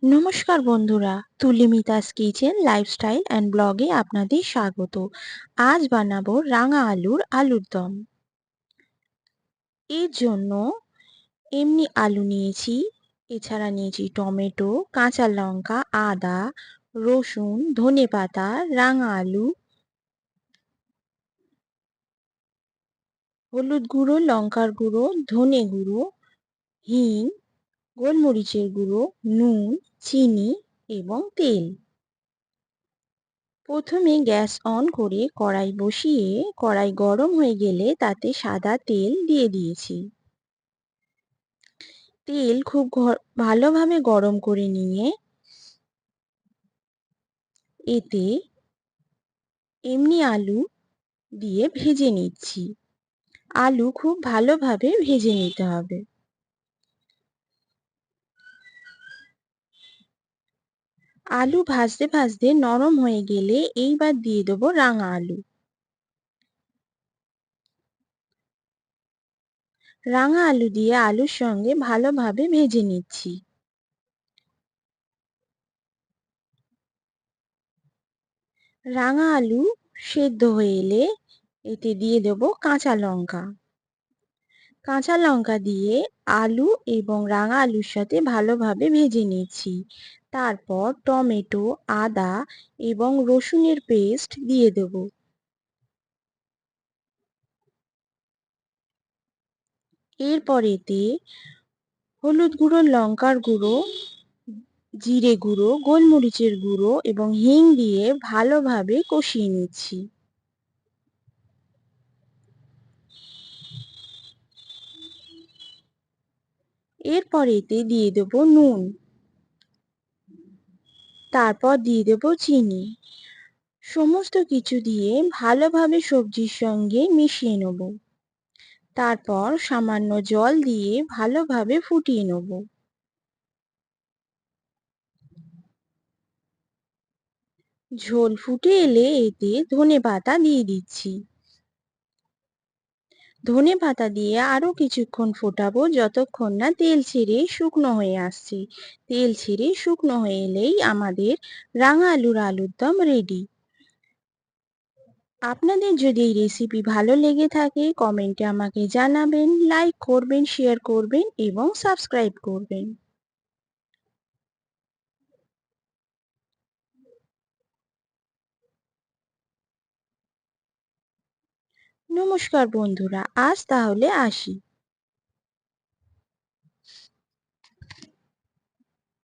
নমস্কার বন্ধুরা, তুলিমিতাস kitchen lifestyle and ব্লগে আপনাদের স্বাগত। আজ বানাবো রাঙা আলুর দম। এর জন্য এমনি আলু নিয়েছি, এছাড়া নিয়েছি টমেটো, কাঁচা লঙ্কা, আদা, রসুন, ধনেপাতা, রাঙা আলু, হলুদ গুঁড়ো, লঙ্কার গুঁড়ো, ধনে গুঁড়ো, হিং, গোলমরিচের গুঁড়ো, নুন, চিনি এবং তেল। প্রথমে গ্যাস অন করে কড়াই বসিয়ে কড়াই গরম হয়ে গেলে তাতে সাদা তেল দিয়ে দিয়েছি। তেল খুব ভালোভাবে গরম করে নিয়ে এতে এমনি আলু দিয়ে ভেজে নিচ্ছি। আলু খুব ভালোভাবে ভেজে নিতে হবে। আলু ভাজতে ভাজতে নরম হয়ে গেলে এইবার দিয়ে দেবো রাঙা আলু। রাঙা আলু দিয়ে আলুর সঙ্গে ভালোভাবে ভেজে নিচ্ছি। রাঙা আলু সেদ্ধ হয়ে এলে এতে দিয়ে দেবো কাঁচা লঙ্কা। কাঁচা লঙ্কা দিয়ে আলু এবং রাঙা আলুর সাথে ভালোভাবে ভেজে নিচ্ছি। তারপর টমেটো, আদা এবং রসুনের পেস্ট দিয়ে দেব। এরপর এতে হলুদ গুঁড়ো, লঙ্কার গুঁড়ো, জিরে গুঁড়ো, গোলমরিচের গুঁড়ো এবং হিং দিয়ে ভালোভাবে কষিয়ে নিচ্ছি। এরপর এতে দিয়ে দেব নুন, তারপর দিয়ে দেব চিনি। সমস্ত কিছু দিয়ে ভালোভাবে সবজির সঙ্গে মিশিয়ে নেব। তারপর সামান্য জল দিয়ে ভালোভাবে ফুটিয়ে নেব। ঝোল ফুটে এলে এতে ধনেপাতা দিয়ে দিচ্ছি। ধনেপাতা দিয়ে আরো কিছুক্ষণ ফোটাবো যতক্ষণ না তেল ছেড়ে শুকনো হয়ে আসছে। তেল ছেড়ে শুকনো হয়ে এলেই আমাদের রাঙা আলুর দম রেডি। আপনাদের যদি এই রেসিপি ভালো লেগে থাকে কমেন্টে আমাকে জানাবেন, লাইক করবেন, শেয়ার করবেন এবং সাবস্ক্রাইব করবেন। নমস্কার বন্ধুরা, আজ তাহলে আসি।